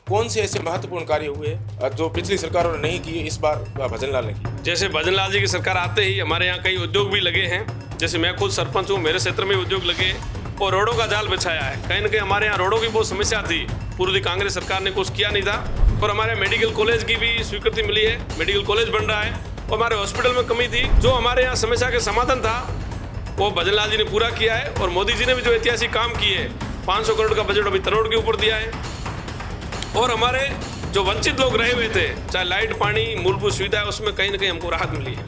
कौन से ऐसे महत्वपूर्ण कार्य हुए जो पिछली सरकारों ने नहीं किए, इस बार भजन लाल ने की? जैसे भजन लाल जी की सरकार आते ही हमारे यहाँ कई उद्योग भी लगे हैं। जैसे मैं खुद सरपंच हूँ, मेरे क्षेत्र में उद्योग लगे और रोडों का जाल बिछाया है। कहीं ना कहीं हमारे यहाँ रोडों की बहुत समस्या थी, पूर्व कांग्रेस सरकार ने कुछ किया नहीं था। और हमारे मेडिकल कॉलेज की भी स्वीकृति मिली है, मेडिकल कॉलेज बन रहा है। और हमारे हॉस्पिटल में कमी थी, जो हमारे यहाँ समस्या के समाधान था वो भजन लाल जी ने पूरा किया है। और मोदी जी ने भी जो ऐतिहासिक काम किए, 500 करोड़ का बजट अभी करोड़ के ऊपर दिया है। और हमारे जो वंचित लोग रहे हुए थे, चाहे लाइट, पानी, मूलभूत सुविधा है, उसमें कहीं ना कहीं हमको राहत मिली है।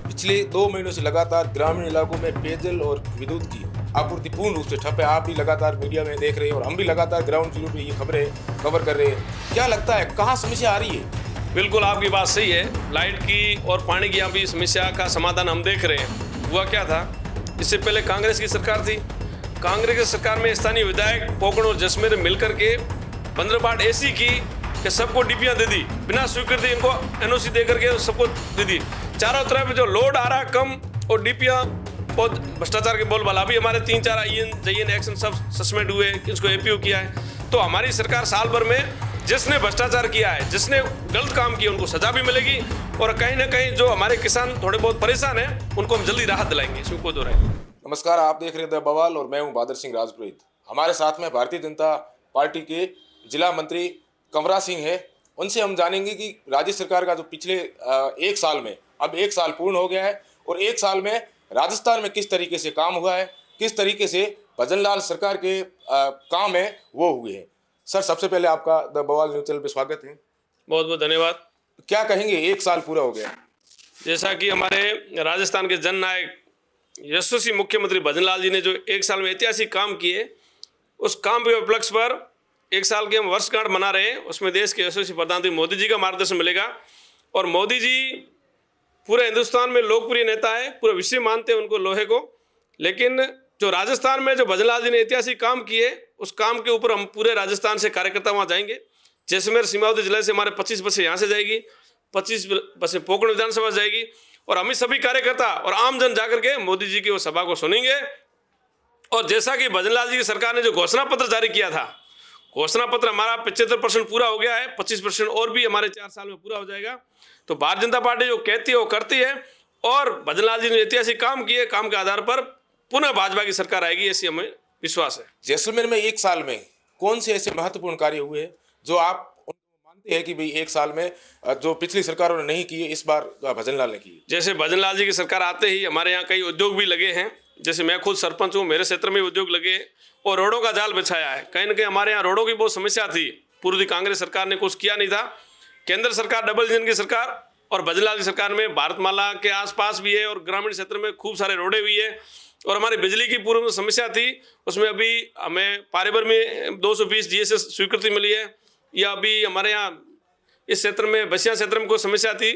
पिछले 2 महीनों से लगातार ग्रामीण इलाकों में पेयजल और विद्युत की आपूर्ति पूर्ण रूप से ठप है। आप भी लगातार मीडिया में देख रहे हैं और हम भी लगातार ग्राउंड जीरो पे ये खबरें कवर कर रहे हैं। क्या लगता है कहाँ समस्या आ रही है? बिल्कुल आपकी बात सही है। लाइट की और पानी की यहाँ भी समस्या का समाधान हम देख रहे हैं। हुआ क्या था, इससे पहले कांग्रेस की सरकार थी। कांग्रेस की सरकार में स्थानीय विधायक पोकण और जसमेर मिलकर के 15 बार ऐसी की कि सबको डीपियां दे दी, बिना स्वीकृति इनको एनओसी दे करके सबको दे दी। चारों तरफ जो लोड आ रहा है कम और डीपियां बहुत भ्रष्टाचार के बोलबाला। अभी हमारे 3-4 आईएन जईएन एक्शन सब सस्पेंड हुए, इसको एपीओ किया है। तो हमारी सरकार साल भर में जिसने भ्रष्टाचार किया है, जिसने गलत काम किया, उनको सजा भी मिलेगी। और कहीं ना कहीं जो हमारे किसान थोड़े बहुत परेशान हैं, उनको हम जल्दी राहत दिलाएंगे, इसमें कोई दो राय नहीं। नमस्कार, आप देख रहे हैं द बवाल और मैं हूं बहादुर सिंह राजपुरोहित। हमारे साथ में भारतीय जनता पार्टी के जिला मंत्री कंवरा सिंह है। उनसे हम जानेंगे कि राज्य सरकार का जो पिछले 1 साल में, अब 1 साल पूर्ण हो गया है और 1 साल में राजस्थान में किस तरीके से काम हुआ है, किस तरीके से भजन लाल सरकार के काम है वो हुए हैं। सर, सबसे पहले आपका द बवाल न्यूज चैनल पे स्वागत है। बहुत बहुत धन्यवाद। क्या कहेंगे, 1 साल पूरा हो गया? जैसा कि हमारे राजस्थान के जननायक यशस्वी मुख्यमंत्री भजन लाल जी ने जो 1 साल में ऐतिहासिक काम किए, उस काम के उपलक्ष्य पर 1 साल के हम वर्षगांठ मना रहे हैं। उसमें देश के यशस्वी प्रधानमंत्री मोदी जी का मार्गदर्शन मिलेगा। और मोदी जी पूरे हिंदुस्तान में लोकप्रिय नेता है, पूरे विश्व मानते हैं उनको, लोहे को। लेकिन जो राजस्थान में जो भजन लाल जी ने ऐतिहासिक काम किए, उस काम के ऊपर हम पूरे राजस्थान से कार्यकर्ता वहाँ जाएंगे। जैसलमेर सीमावर्ती जिले से हमारे 25 बसें यहाँ से जाएगी, 25 बसें पोकरण विधानसभा से जाएगी। और हम सभी कार्यकर्ता और आम जन जाकर के मोदी जी की वो सभा को सुनेंगे। और जैसा कि भजन लाल जी की सरकार ने जो घोषणा पत्र जारी किया था, घोषणा पत्र हमारा 75% पूरा हो गया है, 25% और भी हमारे 4 साल में पूरा हो जाएगा। तो भारतीय जनता पार्टी जो कहती है वो करती है। और भजन लाल जी ने ऐतिहासिक काम किए, काम के आधार पर पुनः भाजपा की सरकार आएगी, ऐसी हमें विश्वास है। जैसलमेर में 1 साल में कौन से ऐसे महत्वपूर्ण कार्य हुए जो आप मानते हैं कि भाई 1 साल में जो पिछली सरकारों ने नहीं किए, इस बार भजन लाल ने किए? जैसे भजन लाल जी की सरकार आते ही हमारे यहाँ कई उद्योग भी लगे हैं। जैसे मैं खुद सरपंच हूँ, मेरे क्षेत्र में उद्योग लगे और रोडों का जाल बिछाया है। कहीं ना कहीं हमारे यहाँ रोडों की बहुत समस्या थी, पूर्व कांग्रेस सरकार ने कुछ किया नहीं था। केंद्र सरकार, डबल इंजन की सरकार और भजन लाल की सरकार में भारतमाला के आसपास भी है और ग्रामीण क्षेत्र में खूब सारे रोडें भी है। और हमारी बिजली की पूर्व में समस्या थी, उसमें अभी हमें पारेबर में 220 जीएसएस स्वीकृति मिली है। या अभी हमारे यहाँ इस क्षेत्र में बसिया क्षेत्र में कोई समस्या थी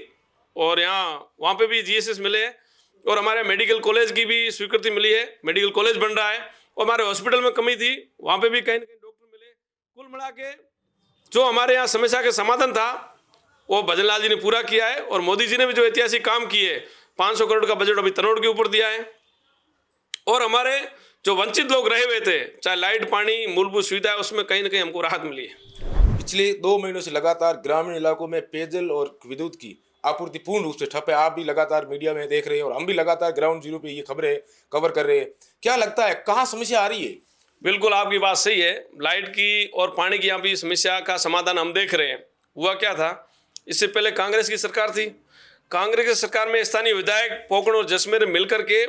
और वहाँ पे भी जीएसएस मिले हैं। और हमारे मेडिकल कॉलेज की भी स्वीकृति मिली है, मेडिकल कॉलेज बन रहा है। और हमारे हॉस्पिटल में कमी थी, वहाँ पे भी कहीं ना कहीं डॉक्टर मिले। कुल मिला के जो हमारे यहाँ समस्या के समाधान था वो भजन लाल जी ने पूरा किया है। और मोदी जी ने भी जो ऐतिहासिक काम किए, 500 करोड़ का बजट अभी करोड़ के ऊपर दिया है। और हमारे जो वंचित लोग रहे हुए थे, चाहे लाइट, पानी, मूलभूत सुविधा है, उसमें कहीं ना कहीं हमको राहत मिली है। पिछले 2 महीनों से लगातार ग्रामीण इलाकों में पेयजल और विद्युत की आपूर्ति पूर्ण रूप से ठप है। आप भी लगातार मीडिया में देख रहे हैं और हम भी लगातार ग्राउंड जीरो पे ये खबरें कवर कर रहे हैं। क्या लगता है कहाँ समस्या आ रही है? बिल्कुल आपकी बात सही है। लाइट की और पानी की यहाँ भी समस्या का समाधान हम देख रहे हैं। हुआ क्या था, इससे पहले कांग्रेस की सरकार थी। कांग्रेस की सरकार में स्थानीय विधायक पोकण और जसमेर मिलकर के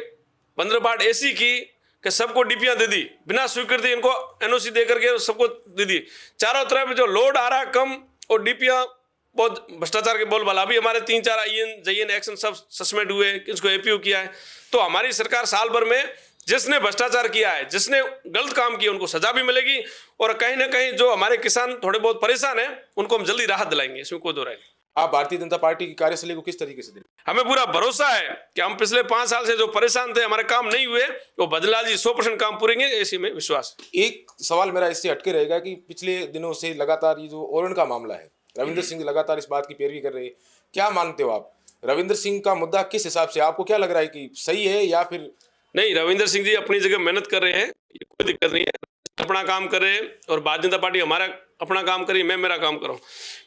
15 बार ऐसी की कि सबको डीपियां दे दी, बिना स्वीकृति इनको एनओसी दे करके सबको दे दी। चारों तरफ जो लोड आ रहा है कम और डीपियां बहुत भ्रष्टाचार के बोलबाला। अभी हमारे 3-4 आईएन जईएन एक्शन सब सस्पेंड हुए, इसको एपीओ किया है। तो हमारी सरकार साल भर में जिसने भ्रष्टाचार किया है, जिसने गलत काम किया, उनको सजा भी मिलेगी। और कहीं ना कहीं जो हमारे किसान थोड़े बहुत परेशान हैं, उनको हम जल्दी राहत दिलाएंगे, इसमें कोई दो राय नहीं। आप भारतीय जनता पार्टी की कार्यशैली को किस तरीके से देखते हैं? हमें पूरा भरोसा है कि हम पिछले 5 साल से जो परेशान थे, हमारे काम नहीं हुए, वो भजन लाल जी 100% काम पूरेंगे, ऐसे में विश्वास। एक सवाल मेरा इससे हटके रहेगा कि पिछले दिनों से लगातार ये जो ओरण का मामला है, रविंद्र सिंह लगातार इस बात की पैरवी कर रहे हैं। क्या मानते हो आप, रविंद्र सिंह का मुद्दा किस हिसाब से, आपको क्या लग रहा है कि सही है या फिर नहीं? रविंद्र सिंह जी अपनी जगह मेहनत कर रहे हैं, ये कोई दिक्कत नहीं है, अपना काम कर रहे हैं। और भारतीय जनता पार्टी अपना काम करिए, मैं मेरा काम करूँ।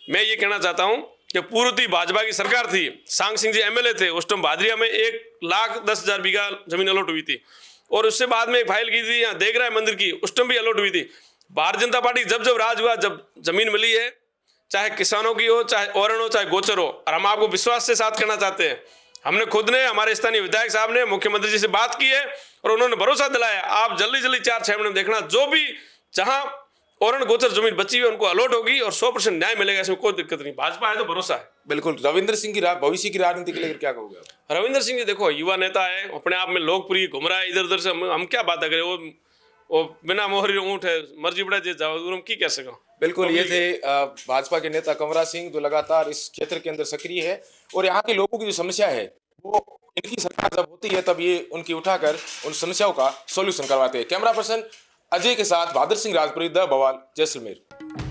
मैं ये कहना चाहता हूँ कि पूर्व थी भाजपा की सरकार थी, सांग सिंह जी एमएलए थे, उस टाइम भादरिया में 1,10,000 बीघा जमीन अलॉट हुई थी, और उससे बाद में एक फाइल की थी यहाँ देख रहा है मंदिर की, उस टाइम भी अलॉट हुई थी। भारतीय जनता पार्टी जब जब राज हुआ, जब जमीन मिली है, चाहे किसानों की हो, चाहे औरण हो, चाहे गोचर हो, और हम आपको विश्वास से साथ कहना चाहते हैं, हमने खुद ने, हमारे स्थानीय विधायक साहब ने मुख्यमंत्री जी से बात की है और उन्होंने भरोसा दिलाया, आप जल्दी जल्दी 4-6 महीने में देखना, जो भी जहां औरण गोचर जमीन बची हुई उनको अलॉट होगी और 100% न्याय मिलेगा, इसमें कोई दिक्कत नहीं। भाजपा है तो भरोसा है। बिल्कुल। रविंद्र सिंह की भविष्य की राजनीति के लेकर क्या कहोगे आप? रविंद्र सिंह जी देखो युवा नेता है, अपने आप में लोकप्रिय, घूम रहा है इधर उधर से, हम क्या बात करें, वो बिना मोहरी ऊँट है, मर्जी बड़ा जे जाओ, हम की कह सको। बिल्कुल, ये थे भाजपा के नेता कंवरा सिंह, जो लगातार इस क्षेत्र के अंदर सक्रिय है, और यहाँ के लोगों की जो समस्या है वो इनकी सरकार जब होती है तब ये उनकी उठाकर उन समस्याओं का सॉल्यूशन करवाते हैं। कैमरा पर्सन अजय के साथ बहादुर सिंह राजपुरी, द बवाल, जैसलमेर।